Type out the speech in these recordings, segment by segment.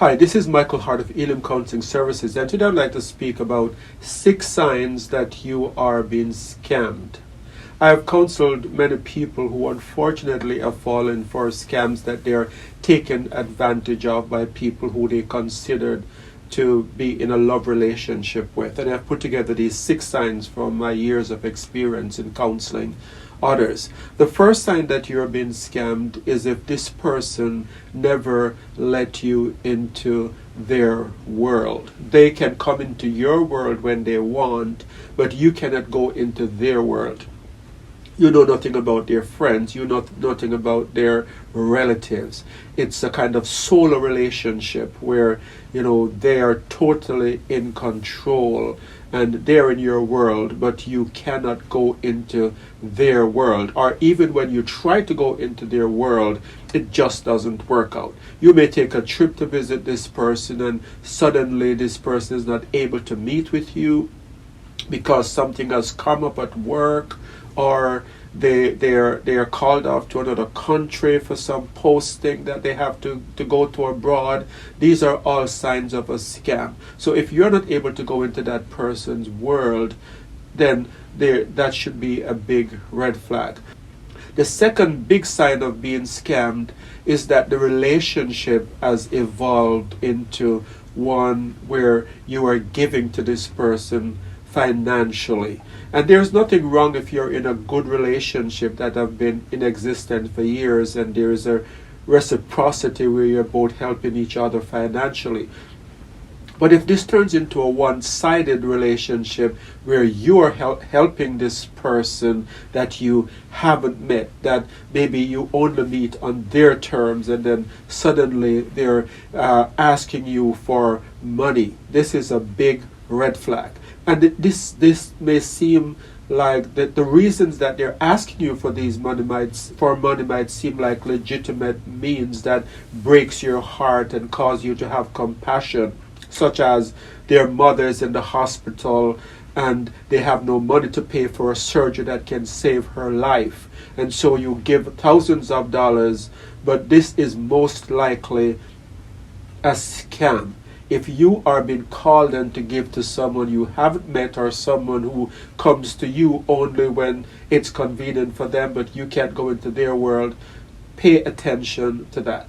Hi, this is Michael Hart of ElimCounselling Services, and today I'd like to speak about 6 signs that you are being scammed. I have counseled many people who unfortunately have fallen for scams that they're taken advantage of by people who they considered to be in a love relationship with. And I've put together these 6 signs from my years of experience in counseling others. The first sign that you're being scammed is if this person never let you into their world. They can come into your world when they want, but you cannot go into their world. You know nothing about their friends, you know nothing about their relatives. It's a kind of solo relationship where, they are totally in control and they're in your world, but you cannot go into their world. Or even when you try to go into their world, it just doesn't work out. You may take a trip to visit this person and suddenly this person is not able to meet with you because something has come up at work, or they are called off to another country for some posting that they have to go to abroad. These are all signs of a scam. So if you're not able to go into that person's world, then that should be a big red flag. The second big sign of being scammed is that the relationship has evolved into one where you are giving to this person financially. And there's nothing wrong if you're in a good relationship that have been in existence for years and there is a reciprocity where you're both helping each other financially. But if this turns into a one-sided relationship where you are helping this person that you haven't met, that maybe you only meet on their terms, and then suddenly they're asking you for money, this is a big red flag. And this may seem like the reasons that they're asking you for money might seem like legitimate means that breaks your heart and cause you to have compassion, such as their mother's in the hospital and they have no money to pay for a surgery that can save her life, and so you give thousands of dollars. But this is most likely a scam. If you are being called in to give to someone you haven't met, or someone who comes to you only when it's convenient for them but you can't go into their world, pay attention to that.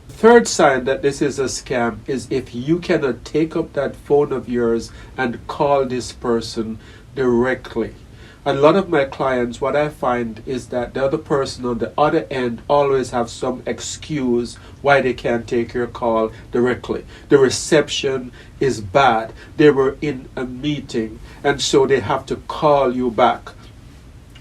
Third sign that this is a scam is if you cannot take up that phone of yours and call this person directly. A lot of my clients, what I find is that the other person on the other end always have some excuse why they can't take your call directly. The reception is bad. They were in a meeting and so they have to call you back.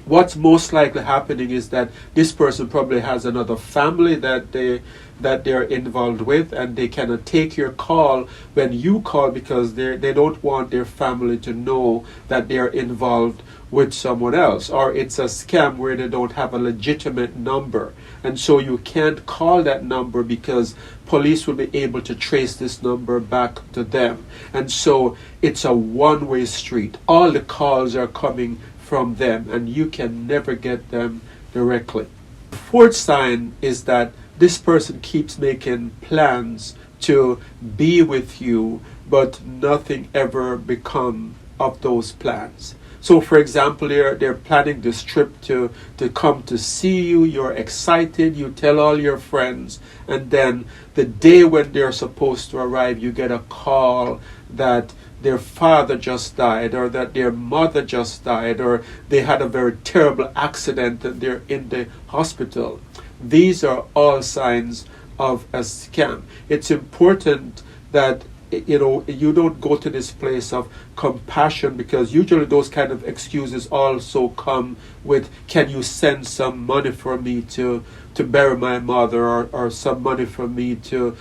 What's most likely happening is that this person probably has another family that they're involved with, and they cannot take your call when you call because they don't want their family to know that they're involved with someone else, or it's a scam where they don't have a legitimate number, and so you can't call that number because police will be able to trace this number back to them. And so it's a one-way street. All the calls are coming from them and you can never get them directly. The fourth sign is that this person keeps making plans to be with you, but nothing ever become of those plans. So for example, they're planning this trip to come to see you, you're excited, you tell all your friends, and then the day when they're supposed to arrive, you get a call that their father just died, or that their mother just died, or they had a very terrible accident and they're in the hospital. These are all signs of a scam. It's important that you don't go to this place of compassion, because usually those kind of excuses also come with, can you send some money for me to bury my mother, or some money for me to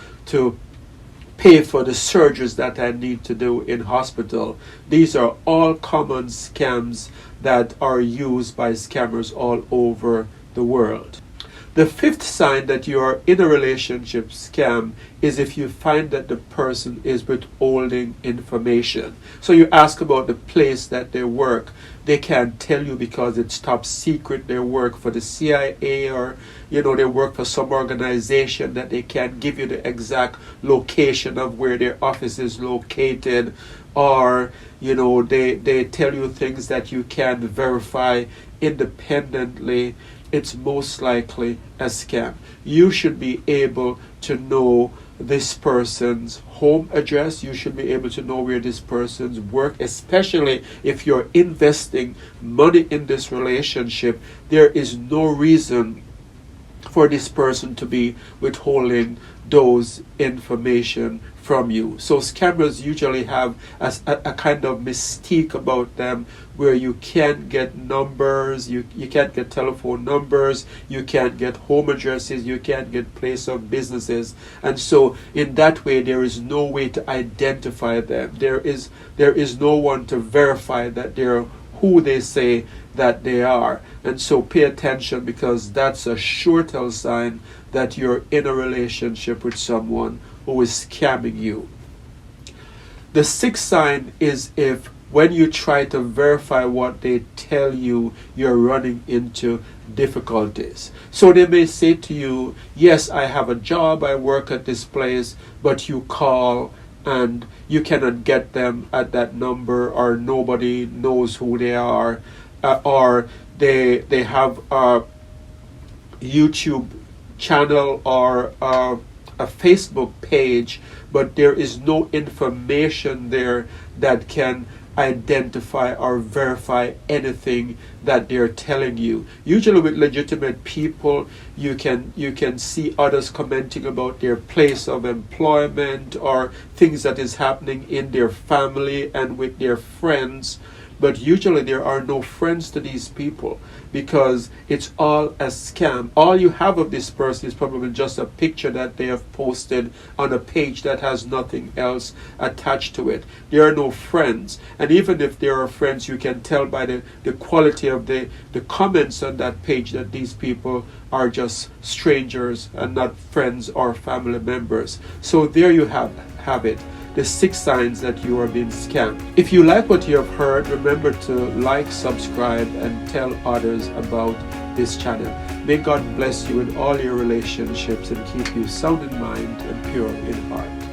pay for the surgeries that I need to do in hospital. These are all common scams that are used by scammers all over the world. The fifth sign that you are in a relationship scam is if you find that the person is withholding information. So you ask about the place that they work. They can't tell you because it's top secret. They work for the CIA, or they work for some organization that they can't give you the exact location of where their office is located, or they tell you things that you can't verify independently. It's most likely a scam. You should be able to know this person's home address. You should be able to know where this person's work, especially if you're investing money in this relationship. There is no reason for this person to be withholding those information from you. So scammers usually have a kind of mystique about them, where you can't get numbers, you can't get telephone numbers, you can't get home addresses, you can't get place of businesses. And so in that way, there is no way to identify them. There is no one to verify that they're who they say that they are. And so pay attention, because that's a sure tell sign that you're in a relationship with someone who is scamming you. The sixth sign is if when you try to verify what they tell you, you're running into difficulties. So they may say to you, yes, I have a job, I work at this place, but you call and you cannot get them at that number, or nobody knows who they are, or they have a YouTube channel or a Facebook page, but there is no information there that can identify or verify anything that they're telling you. Usually with legitimate people, you can see others commenting about their place of employment or things that is happening in their family and with their friends. But usually there are no friends to these people, because it's all a scam. All you have of this person is probably just a picture that they have posted on a page that has nothing else attached to it. There are no friends. And even if there are friends, you can tell by the quality of the comments on that page that these people are just strangers and not friends or family members. So there you have it. The 6 signs that you are being scammed. If you like what you have heard, remember to like, subscribe, and tell others about this channel. May God bless you in all your relationships and keep you sound in mind and pure in heart.